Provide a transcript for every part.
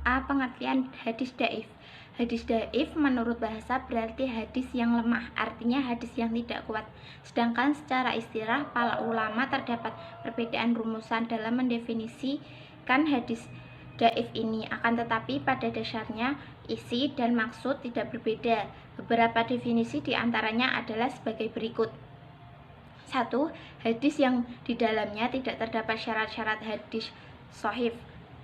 A. Pengertian hadis dhaif. Hadis dhaif menurut bahasa berarti hadis yang lemah, artinya hadis yang tidak kuat. Sedangkan secara istilah para ulama terdapat perbedaan rumusan dalam mendefinisikan hadis dhaif ini. Akan tetapi pada dasarnya isi dan maksud tidak berbeda. Beberapa definisi diantaranya adalah sebagai berikut. 1. Hadis yang di dalamnya tidak terdapat syarat-syarat hadis shahih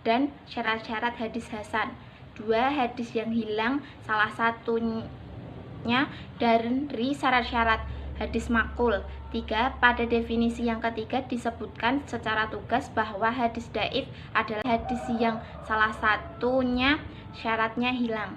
dan syarat-syarat hadis hasan. 2. Hadis yang hilang salah satunya dari syarat-syarat hadis maqul. 3. Pada definisi yang ketiga disebutkan secara tugas bahwa hadis dhaif adalah hadis yang salah satunya syaratnya hilang.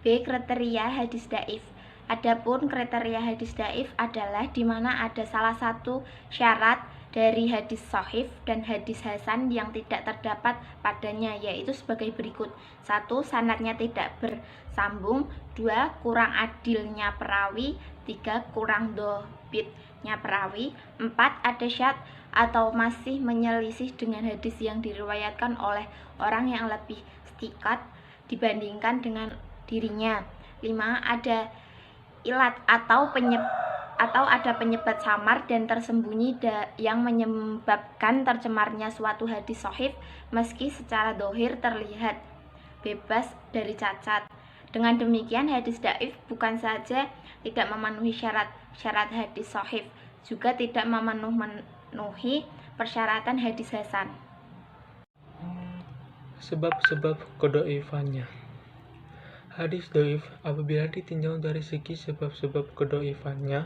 B. Kriteria hadis dhaif. Adapun kriteria hadis dhaif adalah di mana ada salah satu syarat dari hadis shahih dan hadis hasan yang tidak terdapat padanya, yaitu sebagai berikut. 1. Sanadnya tidak bersambung. 2. Kurang adilnya perawi. 3. Kurang dhobitnya perawi. 4. Ada syad atau masih menyelisih dengan hadis yang diriwayatkan oleh orang yang lebih thiqat dibandingkan dengan dirinya. 5. Ada ilat atau ada penyebab samar dan tersembunyi yang menyebabkan tercemarnya suatu hadis shahih meski secara dohir terlihat bebas dari cacat. Dengan demikian hadis dhaif bukan saja tidak memenuhi syarat hadis shahih, juga tidak memenuhi persyaratan hadis hasan. Sebab-sebab kedhaifannya. Hadis dhaif apabila ditinjau dari segi sebab-sebab kedhaifannya,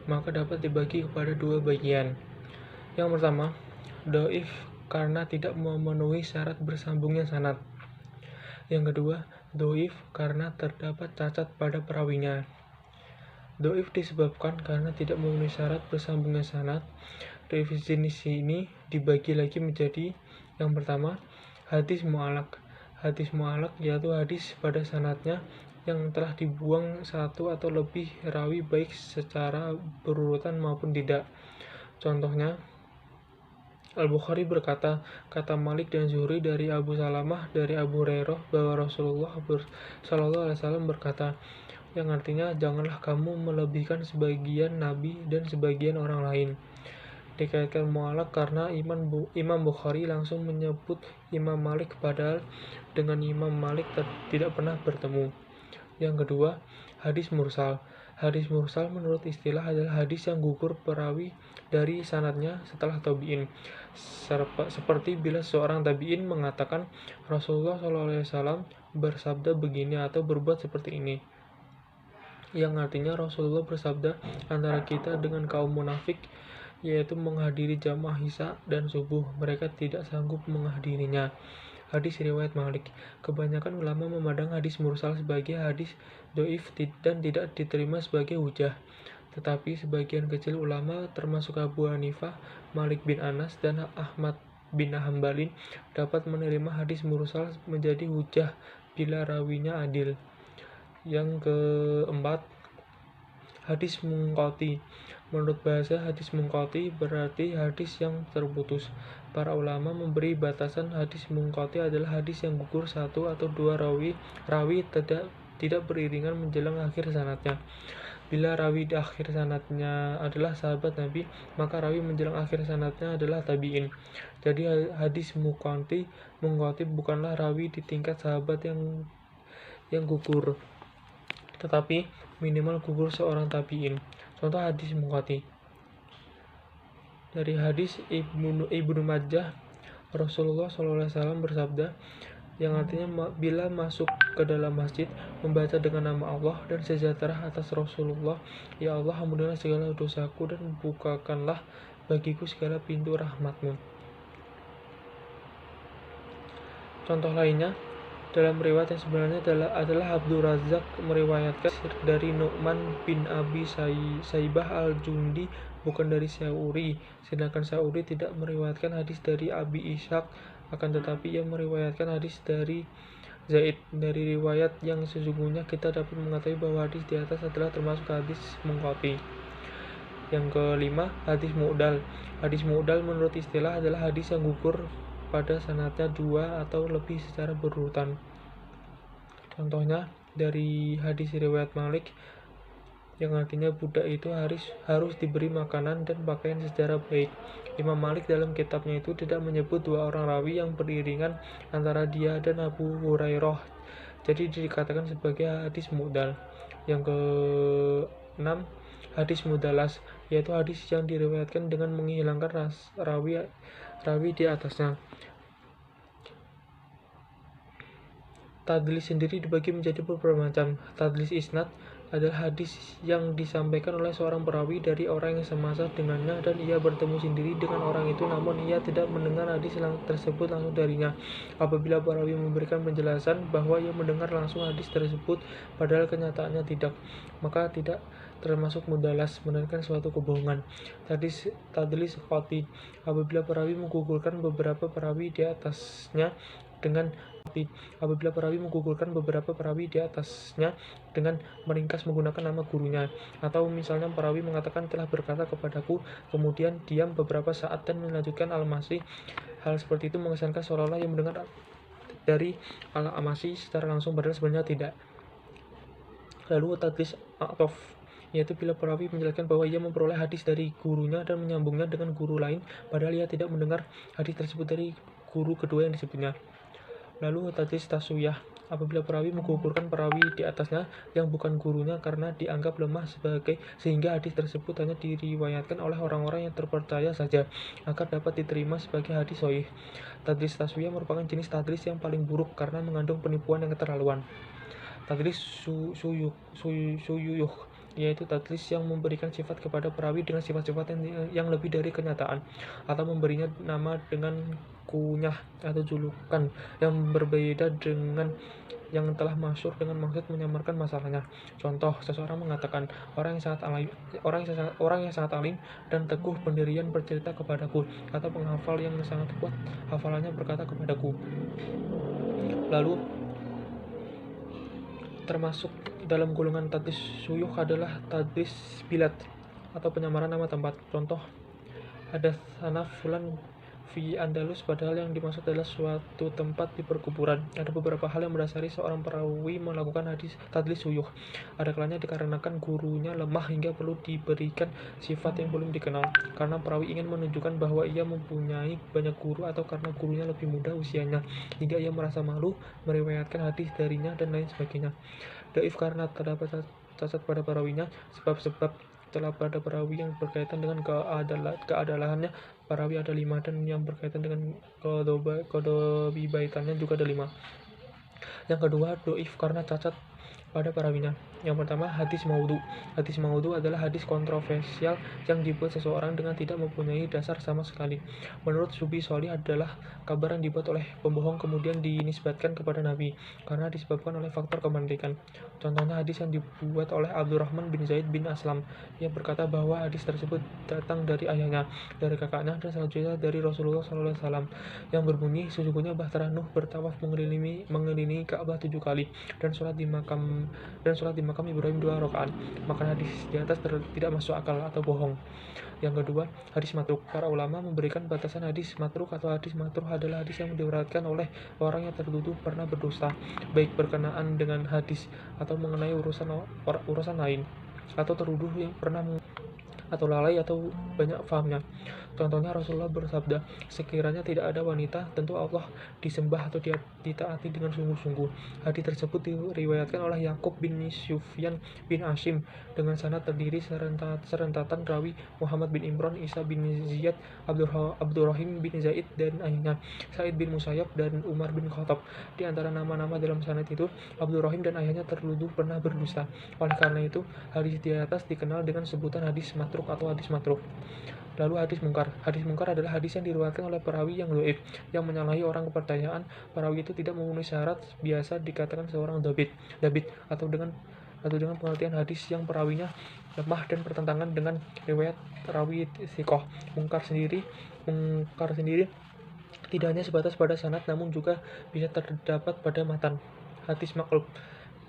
maka dapat dibagi kepada dua bagian. Yang pertama, dhaif karena tidak memenuhi syarat bersambungnya sanad. Yang kedua, dhaif karena terdapat cacat pada perawinya. Dhaif disebabkan karena tidak memenuhi syarat bersambungnya sanad. Definisi ini dibagi lagi menjadi yang pertama, hadis mu'allaq. Hadis mu'allaq yaitu hadis pada sanadnya yang telah dibuang satu atau lebih rawi baik secara berurutan maupun tidak. Contohnya, Al-Bukhari berkata, kata Malik dan Zuhri dari Abu Salamah dari Abu Hurairah bahwa Rasulullah SAW berkata, yang artinya janganlah kamu melebihkan sebagian nabi dan sebagian orang lain. Dikaitkan mu'allaq karena Imam Bukhari langsung menyebut Imam Malik padahal dengan Imam Malik tidak pernah bertemu. Yang kedua, hadis mursal. Hadis mursal menurut istilah adalah hadis yang gugur perawi dari sanadnya setelah tabi'in. Seperti bila seorang tabi'in mengatakan Rasulullah SAW bersabda begini atau berbuat seperti ini. Yang artinya Rasulullah bersabda antara kita dengan kaum munafik, yaitu menghadiri jamaah Isya dan subuh, mereka tidak sanggup menghadirinya. Hadis riwayat Malik. Kebanyakan ulama memandang hadis mursal sebagai hadis dhaif dan tidak diterima sebagai hujah. Tetapi sebagian kecil ulama termasuk Abu Hanifah, Malik bin Anas, dan Ahmad bin Hanbalin dapat menerima hadis mursal menjadi hujah bila rawinya adil. Yang keempat, hadis munqati. Menurut bahasa, hadis munqati berarti hadis yang terputus. Para ulama memberi batasan hadis munqati adalah hadis yang gugur satu atau dua rawi tidak beriringan menjelang akhir sanadnya. Bila rawi di akhir sanadnya adalah sahabat Nabi, maka rawi menjelang akhir sanadnya adalah tabi'in. Jadi hadis munqati bukanlah rawi di tingkat sahabat yang gugur, tetapi minimal gugur seorang tabi'in. Contoh hadis munqati. Dari hadis Ibnu Majah, Rasulullah SAW bersabda, yang artinya bila masuk ke dalam masjid, membaca dengan nama Allah dan sejahtera atas Rasulullah, ya Allah ampunilah segala dosaku dan bukakanlah bagiku segala pintu rahmatmu. Contoh lainnya, dalam riwayat yang sebenarnya adalah Abdul Razak meriwayatkan dari Nu'man bin Abi Saibah al-Jundi, bukan dari Sa'uri. Sedangkan Sa'uri tidak meriwayatkan hadis dari Abi Ishaq, akan tetapi ia meriwayatkan hadis dari Zaid. Dari riwayat yang sesungguhnya kita dapat mengetahui bahwa hadis di atas adalah termasuk hadis munqati. Yang kelima, hadis mu'dal. Hadis mu'dal menurut istilah adalah hadis yang gugur pada sanadnya dua atau lebih secara berurutan. Contohnya dari hadis riwayat Malik yang artinya budak itu harus diberi makanan dan pakaian secara baik. Imam Malik dalam kitabnya itu tidak menyebut dua orang rawi yang beriringan antara dia dan Abu Hurairah, jadi dikatakan sebagai hadis mu'dal. Yang ke-6, hadis mudalas, yaitu hadis yang diriwayatkan dengan menghilangkan rawi di atasnya. Tadlis sendiri dibagi menjadi beberapa macam. Tadlis isnad adalah hadis yang disampaikan oleh seorang perawi dari orang yang semasa dengannya dan ia bertemu sendiri dengan orang itu, namun ia tidak mendengar hadis tersebut langsung darinya. Apabila perawi memberikan penjelasan bahwa ia mendengar langsung hadis tersebut padahal kenyataannya tidak, maka tidak termasuk mudalas, menunjukkan suatu kebohongan. Tadlis qati, apabila perawi menggugurkan beberapa perawi di atasnya dengan meringkas menggunakan nama gurunya, atau misalnya perawi mengatakan telah berkata kepadaku, kemudian diam beberapa saat dan melanjutkan Al-Masih. Hal seperti itu mengesankan seolah-olah yang mendengar dari Al-Masih secara langsung padahal sebenarnya tidak. Lalu tadlis a'tof, yaitu bila perawi menjelaskan bahwa ia memperoleh hadis dari gurunya dan menyambungnya dengan guru lain padahal ia tidak mendengar hadis tersebut dari guru kedua yang disebutnya. Lalu tadlis taswiyah, apabila perawi menggugurkan perawi di atasnya yang bukan gurunya karena dianggap lemah sehingga hadis tersebut hanya diriwayatkan oleh orang-orang yang terpercaya saja agar dapat diterima sebagai hadis sahih. Tadlis taswiyah merupakan jenis tadlis yang paling buruk karena mengandung penipuan yang keterlaluan. Tadlis suyuyuh, yaitu tadlis yang memberikan sifat kepada perawi dengan sifat-sifat yang lebih dari kenyataan, atau memberinya nama dengan kunyah atau julukan yang berbeda dengan yang telah masyhur dengan maksud menyamarkan masalahnya. Contoh, seseorang mengatakan, orang yang sangat alim dan teguh pendirian bercerita kepadaku, atau penghafal yang sangat kuat hafalannya berkata kepadaku. Lalu termasuk dalam golongan tadlis suyuh adalah tadlis bilat atau penyamaran nama tempat. Contoh, ada sana fulan fi Andalus, padahal yang dimaksud adalah suatu tempat di perkuburan. Ada beberapa hal yang mendasari seorang perawi melakukan hadis tadlis suyuh. Ada kalanya dikarenakan gurunya lemah hingga perlu diberikan sifat yang belum dikenal, karena perawi ingin menunjukkan bahwa ia mempunyai banyak guru, atau karena gurunya lebih muda usianya hingga ia merasa malu meriwayatkan hadis darinya, dan lain sebagainya. Dhaif karena terdapat cacat pada perawinya. Sebab-sebab telah pada perawi yang berkaitan dengan keadalahannya perawi ada 5, dan yang berkaitan dengan kodobibaitannya juga ada 5. Yang kedua, dhaif karena cacat pada perawinya. Yang pertama, hadis maudhu. Hadis maudhu adalah hadis kontroversial yang dibuat seseorang dengan tidak mempunyai dasar sama sekali. Menurut Subi Sholih adalah kabar yang dibuat oleh pembohong kemudian dinisbatkan kepada Nabi karena disebabkan oleh faktor kemandikan. Contohnya hadis yang dibuat oleh Abdurrahman bin Zaid bin Aslam yang berkata bahwa hadis tersebut datang dari ayahnya, dari kakaknya, dan selanjutnya dari Rasulullah SAW, yang berbunyi, sesungguhnya Bahtera Nuh bertawaf mengelilingi Ka'bah 7 kali dan sholat di makam Ibrahim 2 rakaat. Maka hadis di atas tidak masuk akal atau bohong. Yang kedua, hadis matruk. Para ulama memberikan batasan hadis matruk atau hadis matruk adalah hadis yang diriwayatkan oleh orang yang tertuduh pernah berdusta, baik berkenaan dengan hadis atau mengenai urusan lain, atau tertuduh yang pernah atau lalai atau banyak fahamnya. Contohnya Rasulullah bersabda, sekiranya tidak ada wanita, tentu Allah disembah atau ditaati dengan sungguh-sungguh. Hadis tersebut diriwayatkan oleh Yakub bin Sufyan bin Hashim dengan sanad terdiri serentatan rawi Muhammad bin Imran, Isa bin Ziyad, Abdurrahim bin Zaid dan ayahnya, Sa'id bin Musayyab dan Umar bin Khattab. Di antara nama-nama dalam sanad itu, Abdurrahim dan ayahnya tertuduh pernah berdusta. Oleh karena itu, hadis di atas dikenal dengan sebutan hadis matruk atau hadis matruk. Lalu hadis mungkar. Hadis mungkar adalah hadis yang diriwayatkan oleh perawi yang dhaif, yang menyalahi orang kepercayaan. Perawi itu tidak memenuhi syarat, biasa dikatakan seorang dabit atau dengan pengertian hadis yang perawinya lemah dan bertentangan dengan riwayat rawi thiqah. Mungkar sendiri tidak hanya sebatas pada sanad, namun juga bisa terdapat pada matan. Hadis maklub.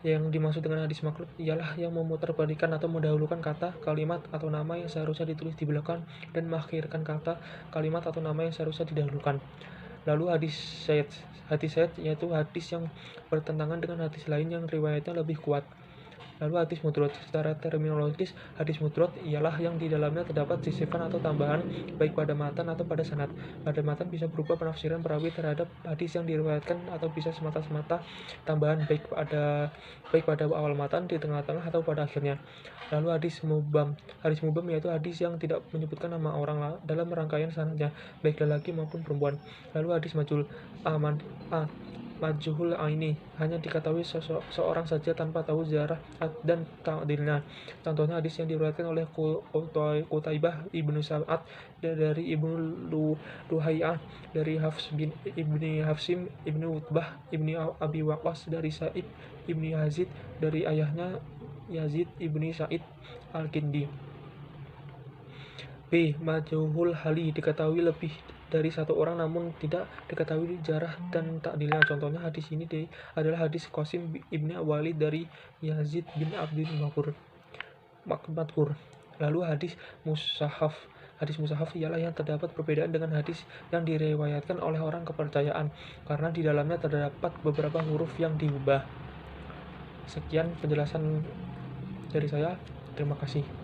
Yang dimaksud dengan hadis maklub ialah yang memutarbalikkan atau mendahulukan kata, kalimat, atau nama yang seharusnya ditulis di belakang dan mengakhirkan kata, kalimat, atau nama yang seharusnya didahulukan. Lalu hadis syad yaitu hadis yang bertentangan dengan hadis lain yang riwayatnya lebih kuat. Lalu hadis mudrot. Secara terminologis, hadis mudrot ialah yang di dalamnya terdapat sisifan atau tambahan baik pada matan atau pada sanad. Pada matan bisa berupa penafsiran perawi terhadap hadis yang diriwayatkan atau bisa semata-semata tambahan baik pada awal matan, di tengah-tengah atau pada akhirnya. Lalu hadis mubham. Hadis mubham yaitu hadis yang tidak menyebutkan nama orang dalam rangkaian sanadnya, baik lelaki maupun perempuan. Lalu hadis majhul. Majhul ini hanya diketahui seorang saja tanpa tahu ziarah dan ta'dilnya. Contohnya hadis yang diriwayatkan oleh Qutaibah ibnu Sa'ad dari ibnu Luhaiyah, dari ibni Hafsim ibnu Utbah ibni Abi Waqqas, dari Sa'id ibni Yazid dari ayahnya Yazid ibni Sa'id al-Kindi. B. Majhul hali diketahui lebih dari satu orang namun tidak diketahui jarah dan takdilnya. Contohnya hadis ini adalah hadis Qasim ibni Walid dari Yazid bin Abdul Madkur. Lalu hadis musahaf. Hadis musahaf ialah yang terdapat perbedaan dengan hadis yang diriwayatkan oleh orang kepercayaan karena di dalamnya terdapat beberapa huruf yang diubah. Sekian penjelasan dari saya. Terima kasih.